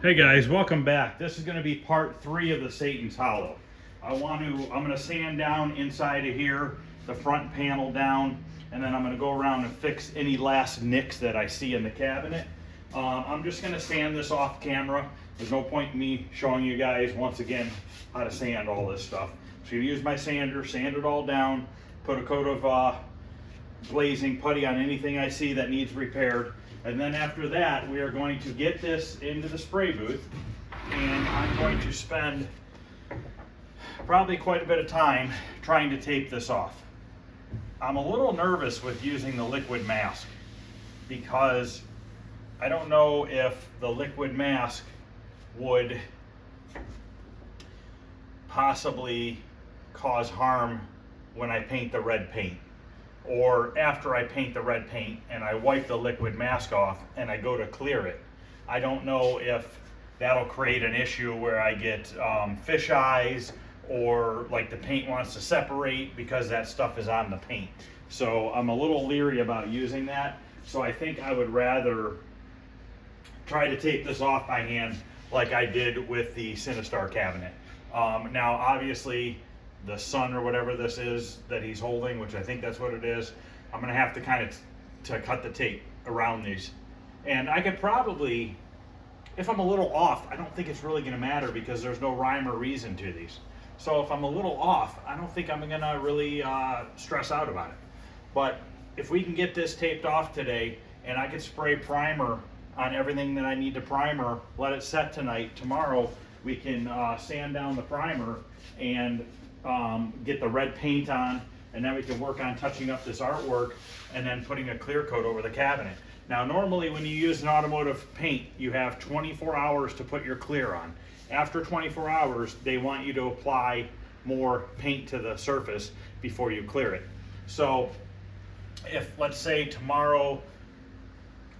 Hey guys, welcome back. This is going to be part 3 of the Satan's Hollow. I'm going to sand down inside of here, the front panel down, and then I'm going to go around and fix any last nicks that I see in the cabinet. I'm just going to sand this off camera. There's no point in me showing you guys once again how to sand all this stuff. So you use my sander, sand it all down, put a coat of glazing putty on anything I see that needs repaired. And then after that, we are going to get this into the spray booth, and I'm going to spend probably quite a bit of time trying to tape this off. I'm a little nervous with using the liquid mask because I don't know if the liquid mask would possibly cause harm when I paint the red paint, or after I paint the red paint and I wipe the liquid mask off and I go to clear it. I don't know if that'll create an issue where I get fish eyes, or like the paint wants to separate because that stuff is on the paint. So I'm a little leery about using that. So I think I would rather try to tape this off by hand like I did with the Sinistar cabinet. Now obviously the sun or whatever this is that he's holding, which I think that's what it is, I'm gonna have to kind of to cut the tape around these. And I could probably, if I'm a little off, I don't think it's really gonna matter because there's no rhyme or reason to these. So if I'm a little off, I don't think I'm gonna really stress out about it. But if we can get this taped off today and I could spray primer on everything that I need to primer, let it set tonight, tomorrow we can sand down the primer and get the red paint on, and then we can work on touching up this artwork and then putting a clear coat over the cabinet. Now normally when you use an automotive paint, you have 24 hours to put your clear on. After 24 hours, they want you to apply more paint to the surface before you clear it. So if, let's say tomorrow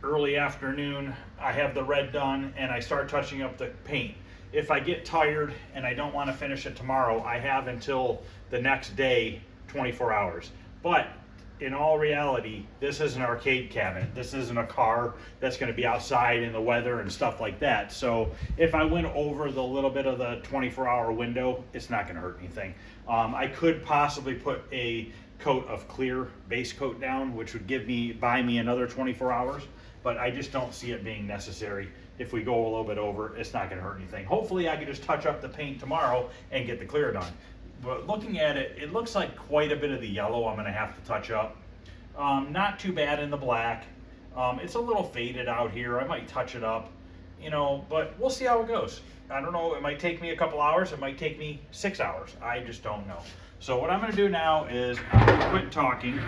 early afternoon, I have the red done and I start touching up the paint, if I get tired and I don't want to finish it tomorrow, I have until the next day, 24 hours. But in all reality, this is an arcade cabinet. This isn't a car that's going to be outside in the weather and stuff like that. So if I went over the little bit of the 24-hour window, it's not going to hurt anything. I could possibly put a coat of clear base coat down, which would buy me another 24 hours. But I just don't see it being necessary. If we go a little bit over, it's not going to hurt anything. Hopefully I can just touch up the paint tomorrow and get the clear done. But looking at it, it looks like quite a bit of the yellow I'm going to have to touch up. Not too bad in the black. It's a little faded out here. I might touch it up, you know, but we'll see how it goes. I don't know. It might take me a couple hours. It might take me 6 hours. I just don't know. So what I'm going to do now is I'm going to quit talking.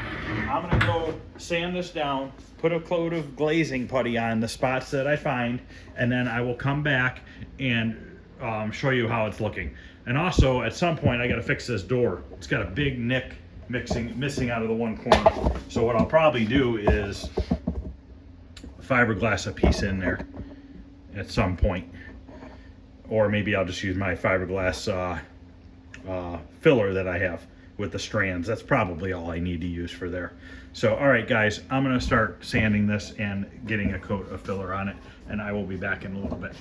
I'm going to go sand this down, put a coat of glazing putty on the spots that I find, and then I will come back and show you how it's looking. And also, at some point, I got to fix this door. It's got a big nick missing out of the one corner. So what I'll probably do is fiberglass a piece in there at some point. Or maybe I'll just use my fiberglass filler that I have with the strands. That's probably all I need to use for there. So all right guys, I'm gonna start sanding this and getting a coat of filler on it, and I will be back in a little bit.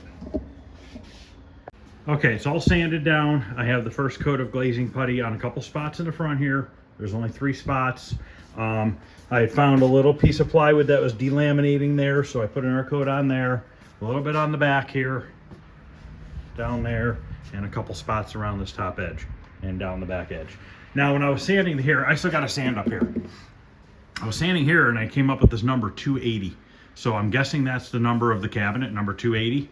Okay, it's all sanded down. I have the first coat of glazing putty on a couple spots in the front here. There's only 3 spots. I had found a little piece of plywood that was delaminating there, so I put another coat on there, a little bit on the back here, down there, and a couple spots around this top edge and down the back edge. Now when I was sanding here, I still got to sand up here. I was sanding here and I came up with this number 280. So I'm guessing that's the number of the cabinet, number 280.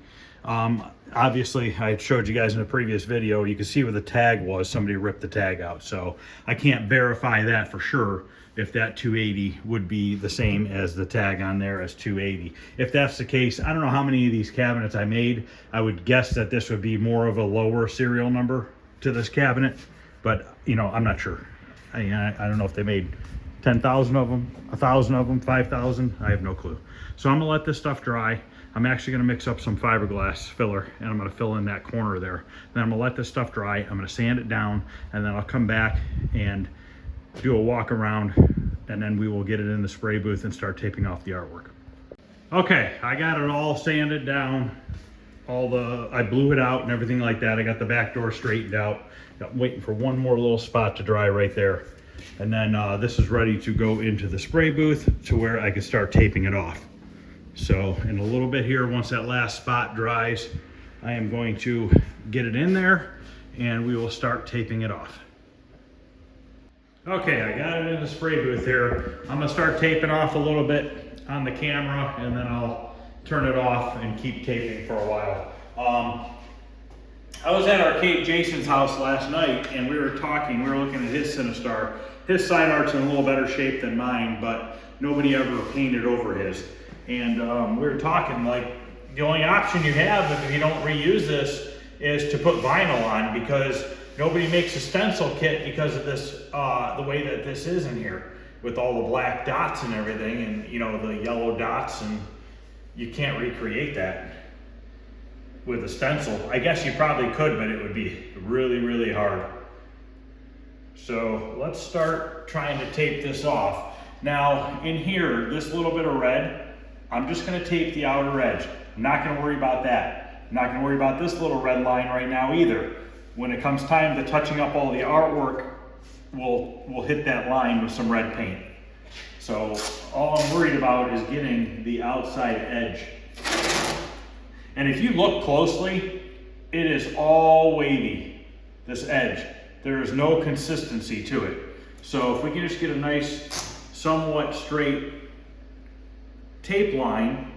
Obviously I showed you guys in a previous video, you can see where the tag was. Somebody ripped the tag out. So I can't verify that for sure, if that 280 would be the same as the tag on there as 280. If that's the case, I don't know how many of these cabinets I made. I would guess that this would be more of a lower serial number to this cabinet, but you know, I'm not sure. I don't know if they made 10,000 of them, 1,000 of them, 5,000. I have no clue. So I'm gonna let this stuff dry. I'm actually gonna mix up some fiberglass filler and I'm gonna fill in that corner there. Then I'm gonna let this stuff dry. I'm gonna sand it down, and then I'll come back and do a walk around, and then we will get it in the spray booth and start taping off the artwork. Okay, I got it all sanded down I blew it out and everything like that. I got the back door straightened out. I'm waiting for one more little spot to dry right there. And then this is ready to go into the spray booth to where I can start taping it off. So in a little bit here, once that last spot dries, I am going to get it in there and we will start taping it off. Okay, I got it in the spray booth here. I'm gonna start taping off a little bit on the camera and then I'll turn it off and keep taping for a while. I was at Arcade Jason's house last night and we were looking at his Cinestar. His side art's in a little better shape than mine, but nobody ever painted over his. And we were talking, like, the only option you have if you don't reuse this is to put vinyl on, because nobody makes a stencil kit because of this, the way that this is in here, with all the black dots and everything, and you know, the yellow dots, and you can't recreate that with a stencil. I guess you probably could, but it would be really, really hard. So let's start trying to tape this off. Now in here, this little bit of red, I'm just gonna tape the outer edge. I'm not gonna worry about that. I'm not gonna worry about this little red line right now either. When it comes time to touching up all the artwork, we'll hit that line with some red paint. So all I'm worried about is getting the outside edge. And if you look closely, it is all wavy, this edge. There is no consistency to it. So if we can just get a nice, somewhat straight tape line,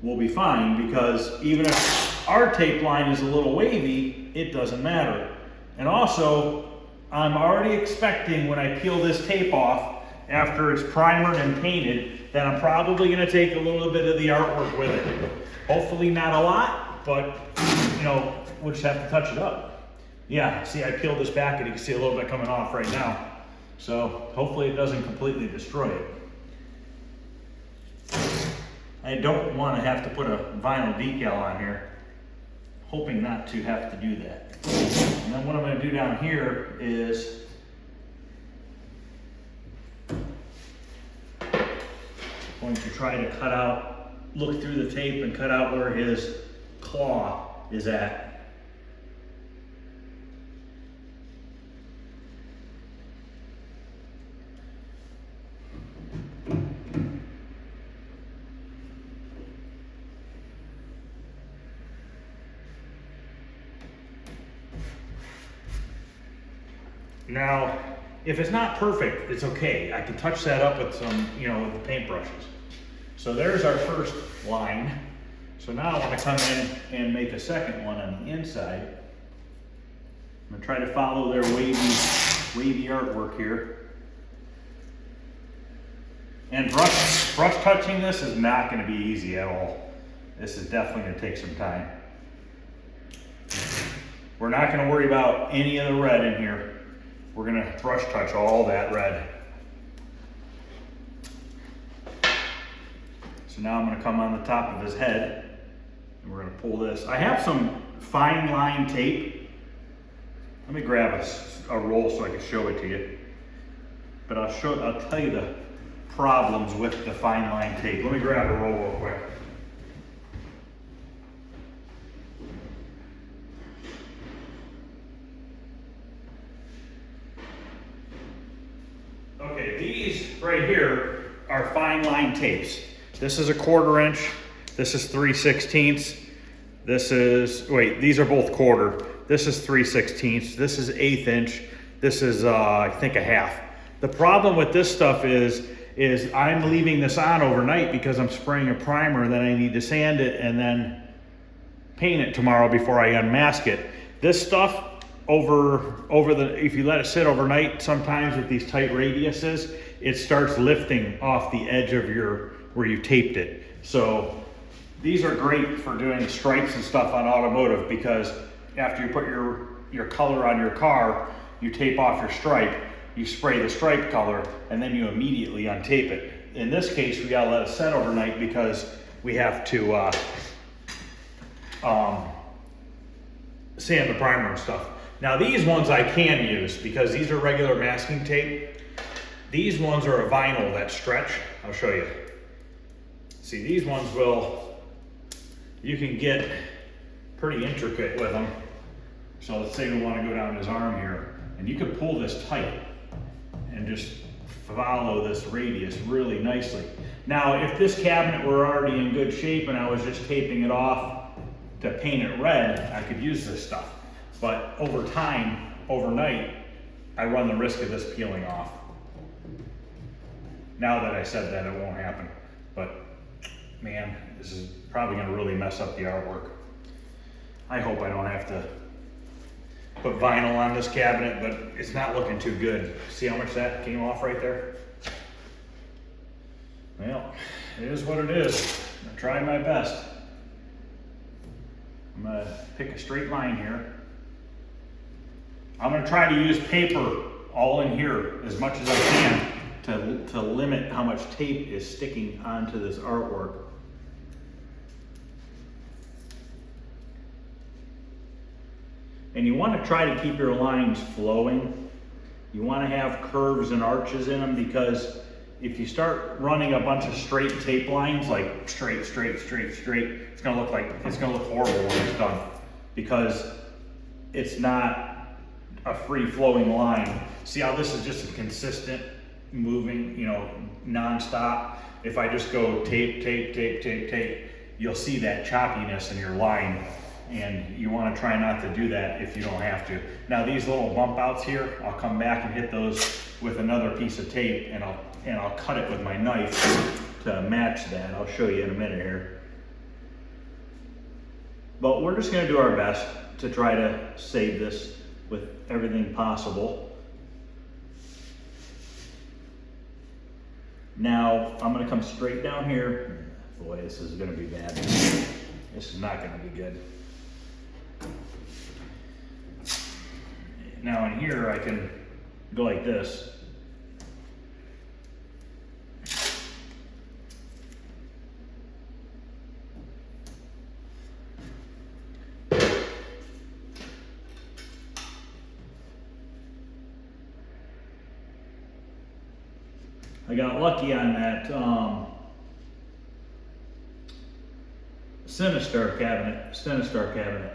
we'll be fine, because even if our tape line is a little wavy, it doesn't matter. And also, I'm already expecting when I peel this tape off, after it's primered and painted, that I'm probably gonna take a little bit of the artwork with it. Hopefully not a lot, but you know, we'll just have to touch it up. Yeah, see, I peeled this back and you can see a little bit coming off right now. So hopefully it doesn't completely destroy it. I don't want to have to put a vinyl decal on here. Hoping not to have to do that. And then what I'm going to do down here is going to try to cut out, look through the tape and cut out where his claw is at. Now, if it's not perfect, it's okay. I can touch that up with some, you know, with the paint brushes. So there's our first line. So now I want to come in and make a second one on the inside. I'm going to try to follow their wavy artwork here. And brush touching this is not going to be easy at all. This is definitely going to take some time. We're not going to worry about any of the red in here. We're going to brush touch all that red. So now I'm going to come on the top of his head and we're going to pull this. I have some fine line tape. Let me grab a roll so I can show it to you. But I'll tell you the problems with the fine line tape. Let me grab a roll real quick. Okay, these right here are fine line tapes. This is a 1/4 inch. This is 3/16. This is, wait, these are both 1/4. This is 3/16. This is 1/8 inch. This is, I think, 1/2. The problem with this stuff is I'm leaving this on overnight because I'm spraying a primer, then I need to sand it and then paint it tomorrow before I unmask it. This stuff, if you let it sit overnight, sometimes with these tight radiuses, it starts lifting off the edge of where you taped it. So these are great for doing stripes and stuff on automotive, because after you put your color on your car, you tape off your stripe, you spray the stripe color, and then you immediately untape it. In this case, we gotta let it set overnight because we have to sand the primer and stuff. Now these ones I can use because these are regular masking tape. These ones are a vinyl that stretch. I'll show you. See, these ones will you can get pretty intricate with them. So let's say we want to go down his arm here, and you can pull this tight and just follow this radius really nicely. Now, if this cabinet were already in good shape and I was just taping it off to paint it red, I could use this stuff. But over time, overnight, I run the risk of this peeling off. Now that I said that, it won't happen. But man, this is probably gonna really mess up the artwork. I hope I don't have to put vinyl on this cabinet, but it's not looking too good. See how much that came off right there? Well, it is what it is. I'm gonna try my best. I'm gonna pick a straight line here. I'm gonna try to use paper all in here as much as I can to limit how much tape is sticking onto this artwork. And you want to try to keep your lines flowing. You want to have curves and arches in them, because if you start running a bunch of straight tape lines, like straight, it's gonna look horrible when it's done, because it's not a free flowing line. See how this is just a consistent moving, you know, non-stop. If I just go tape, you'll see that choppiness in your line, and you want to try not to do that if you don't have to. Now these little bump outs here, I'll come back and hit those with another piece of tape, and I'll cut it with my knife to match that. I'll show you in a minute here. But we're just going to do our best to try to save this with everything possible. Now I'm going to come straight down here. Boy, this is going to be bad. This is not going to be good. Now in here I can go like this. I got lucky on that Sinistar cabinet.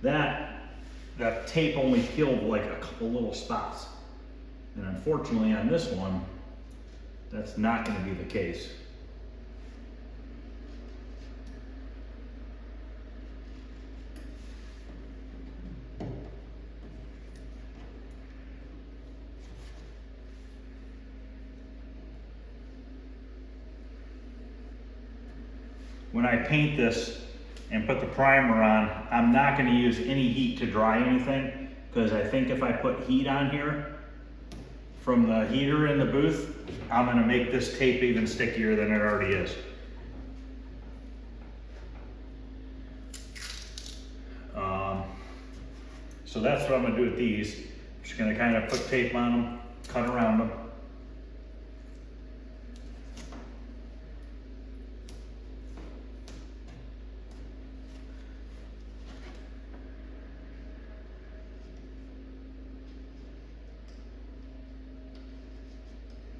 That tape only peeled like a couple little spots. And unfortunately on this one, that's not going to be the case. When I paint this and put the primer on, I'm not going to use any heat to dry anything, because I think if I put heat on here from the heater in the booth, I'm going to make this tape even stickier than it already is. So that's what I'm going to do with these. I'm just going to kind of put tape on them, cut around them.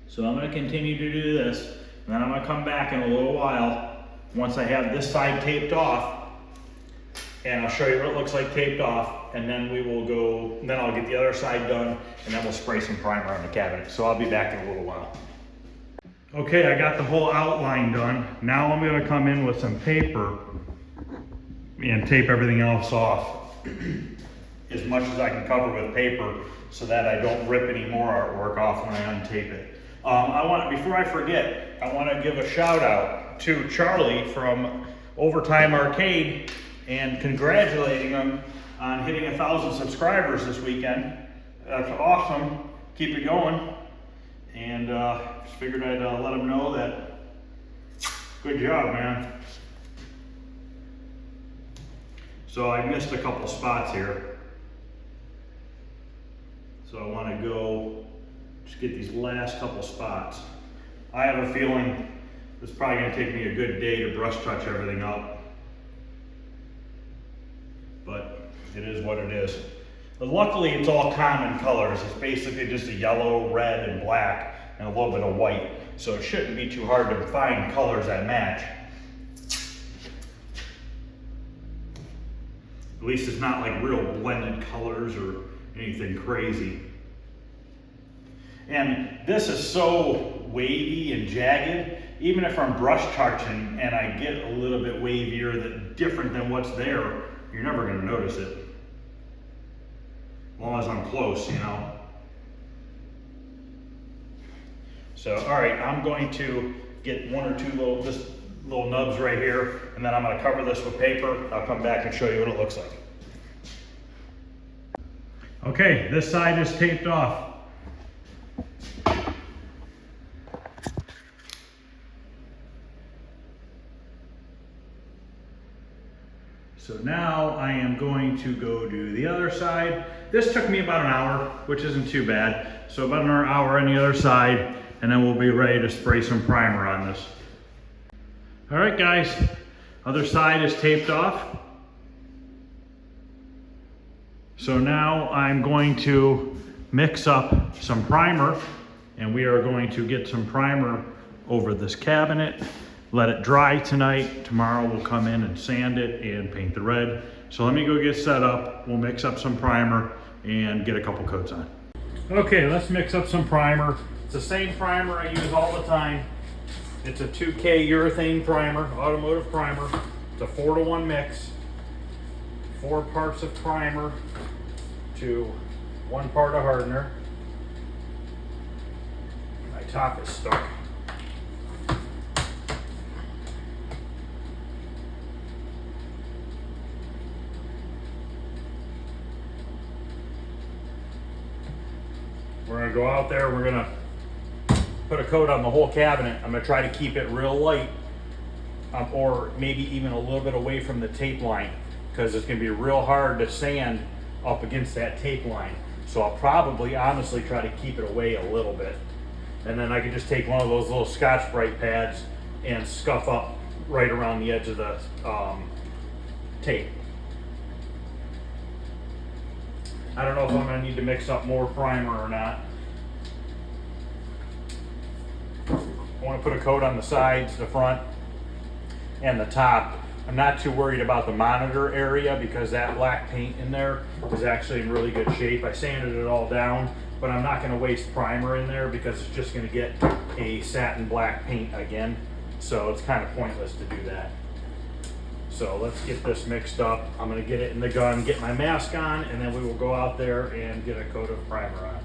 So I'm going to continue to do this, and then I'm going to come back in a little while once I have this side taped off, and I'll show you what it looks like taped off, and then we will go, then I'll get the other side done, and then we'll spray some primer on the cabinet. So I'll be back in a little while. Okay, I got the whole outline done. Now I'm going to come in with some paper and tape everything else off as much as I can cover with paper, so that I don't rip any more artwork off when I untape it. Before I forget, I want to give a shout out to Charlie from Overtime Arcade and congratulating him on hitting 1,000 subscribers this weekend. That's awesome. Keep it going. And just figured I'd let him know that. Good job, man. So I missed a couple spots here. So I want to go just get these last couple spots. I have a feeling it's probably going to take me a good day to brush touch everything up. But it is what it is. But luckily it's all common colors. It's basically just a yellow, red, and black, and a little bit of white. So it shouldn't be too hard to find colors that match. At least it's not like real blended colors or anything crazy. And this is so wavy and jagged, even if I'm brush touching and I get a little bit wavier, different than what's there, you're never gonna notice it. As long as I'm close, you know. So, all right, I'm going to get one or two little nubs right here, and then I'm gonna cover this with paper. I'll come back and show you what it looks like. Okay, this side is taped off. So now I am going to go do the other side. This took me about an hour, which isn't too bad. So about another hour on the other side, and then we'll be ready to spray some primer on this. All right, guys, other side is taped off. So now I'm going to mix up some primer, and we are going to get some primer over this cabinet. Let it dry tonight. Tomorrow we'll come in and sand it and paint the red. So let me go get set up. We'll mix up some primer and get a couple coats on. Okay, let's mix up some primer. It's the same primer I use all the time. It's a 2K urethane primer, automotive primer. It's a 4-to-1 mix. 4 parts of primer to 1 part of hardener. My top is stuck. We're gonna go out there, we're gonna put a coat on the whole cabinet. I'm gonna try to keep it real light, or maybe even a little bit away from the tape line, because it's gonna be real hard to sand up against that tape line. So I'll probably honestly try to keep it away a little bit. And then I can just take one of those little Scotch-Brite pads and scuff up right around the edge of the tape. I don't know if I'm gonna need to mix up more primer or not. I wanna put a coat on the sides, the front, and the top. I'm not too worried about the monitor area because that black paint in there is actually in really good shape. I sanded it all down, but I'm not gonna waste primer in there because it's just gonna get a satin black paint again. So it's kind of pointless to do that. So let's get this mixed up. I'm gonna get it in the gun, get my mask on, and then we will go out there and get a coat of primer on.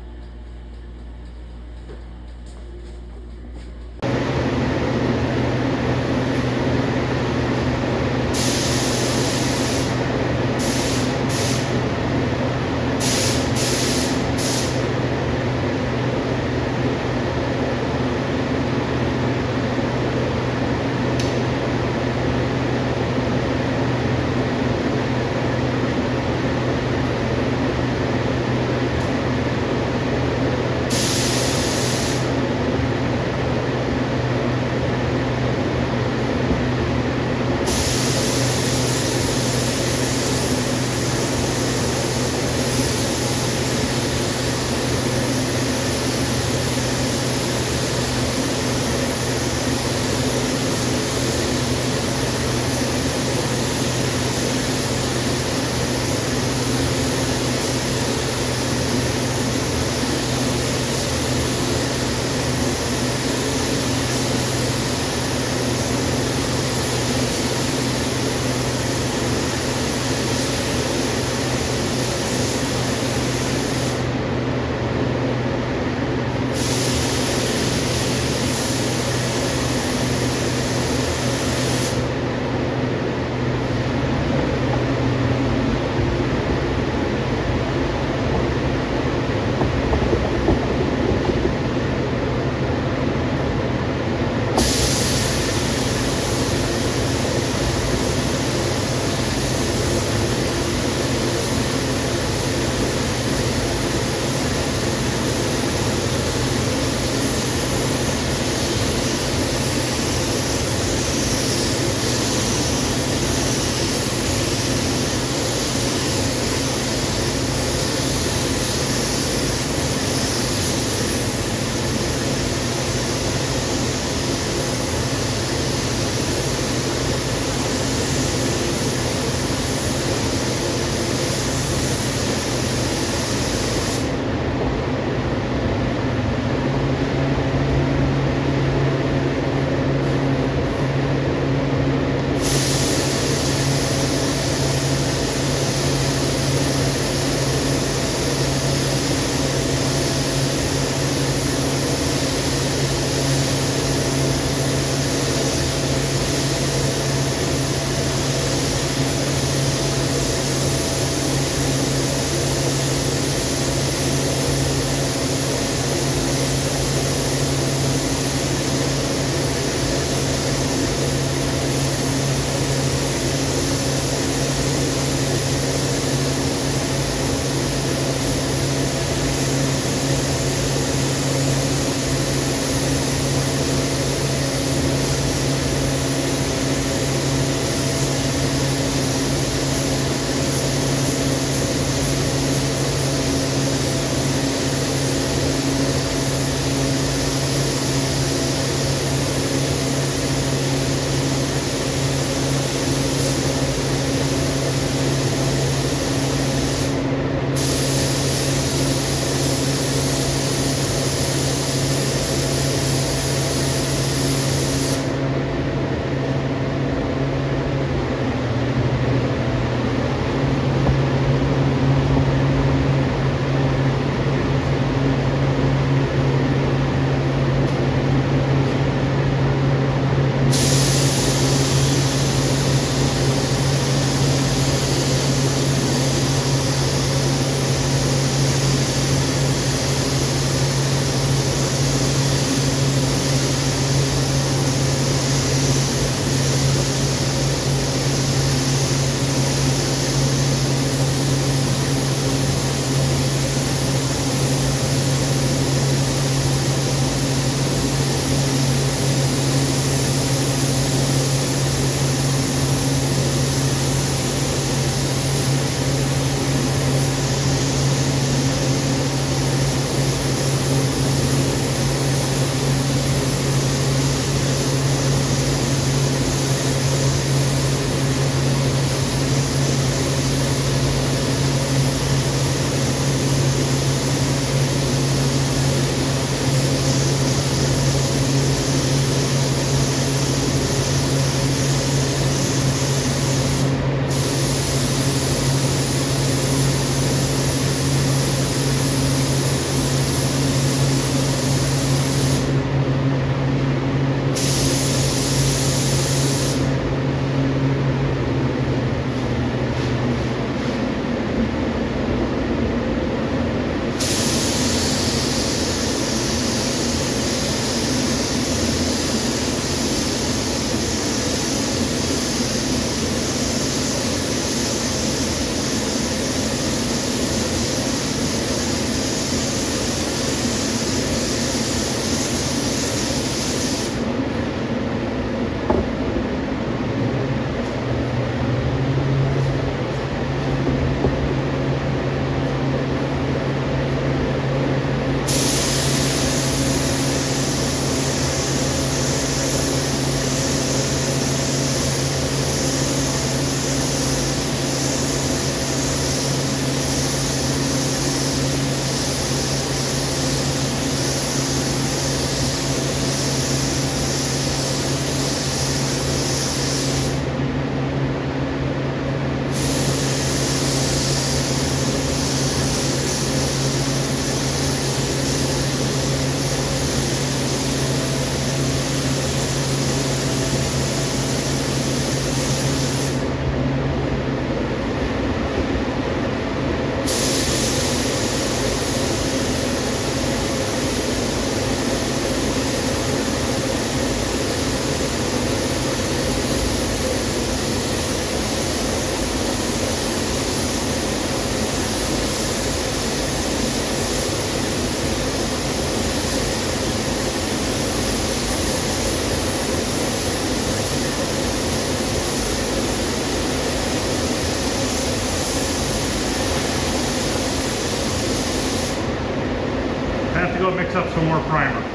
mix up some more primer.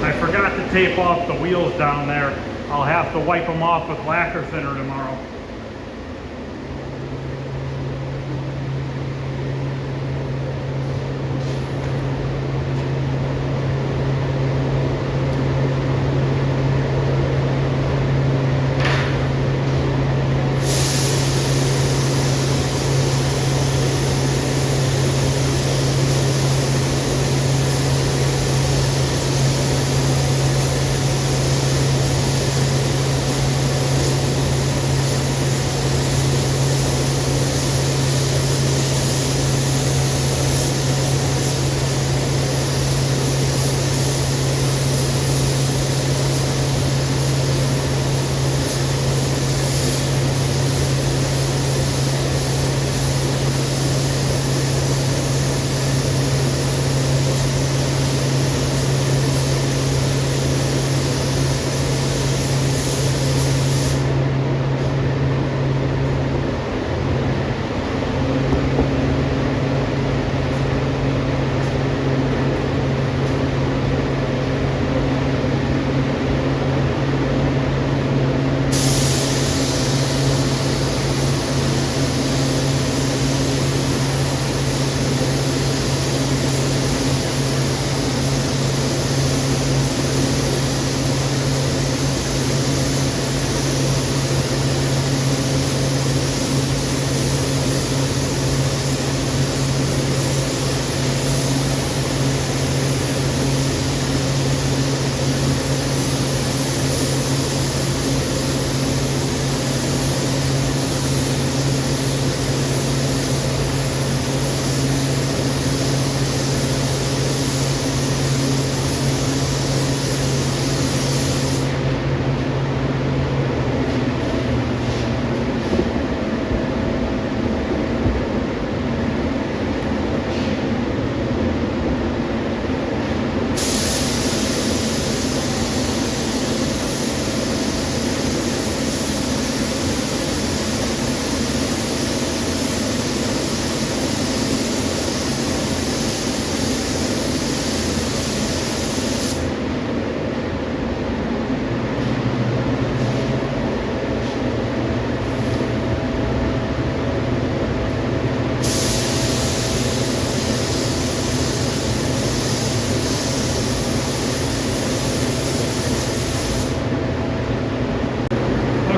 I forgot to tape off the wheels down there. I'll have to wipe them off with lacquer thinner tomorrow.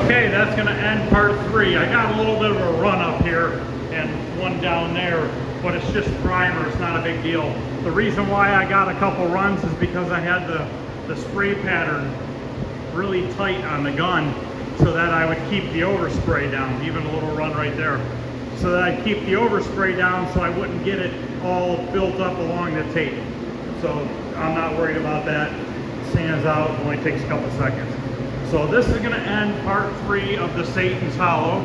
Okay, that's going to end part 3. I got a little bit of a run up here and one down there, but it's just primer. It's not a big deal. The reason why I got a couple runs is because I had the spray pattern really tight on the gun so that I would keep the overspray down. Even a little run right there. So that I'd keep the overspray down so I wouldn't get it all built up along the tape. So I'm not worried about that. Sands out, it only takes a couple seconds. So this is going to end part 3 of the Satan's Hollow.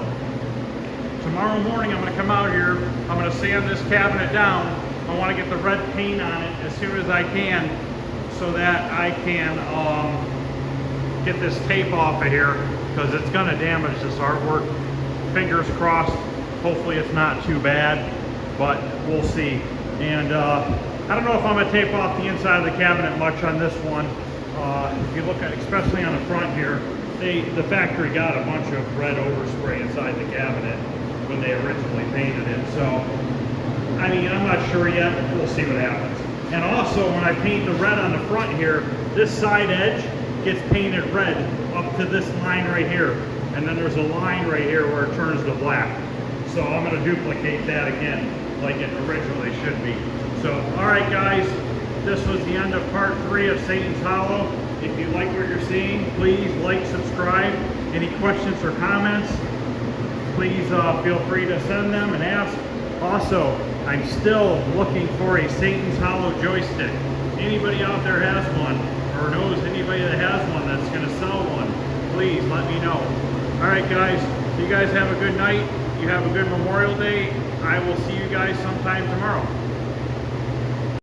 Tomorrow morning I'm going to come out here, I'm going to sand this cabinet down. I want to get the red paint on it as soon as I can so that I can get this tape off of here, because it's going to damage this artwork. Fingers crossed, hopefully it's not too bad, but we'll see. And I don't know if I'm going to tape off the inside of the cabinet much on this one. If you look at, especially on the front here, the factory got a bunch of red overspray inside the cabinet when they originally painted it. So, I mean, I'm not sure yet. We'll see what happens. And also, when I paint the red on the front here, this side edge gets painted red up to this line right here. And then there's a line right here where it turns to black. So I'm going to duplicate that again, like it originally should be. So, all right, guys. This was the end of part 3 of Satan's Hollow. If you like what you're seeing, please like, subscribe. Any questions or comments, please feel free to send them and ask. Also, I'm still looking for a Satan's Hollow joystick. Anybody out there has one, or knows anybody that has one that's going to sell one, please let me know. All right, guys. You guys have a good night. You have a good Memorial Day. I will see you guys sometime tomorrow.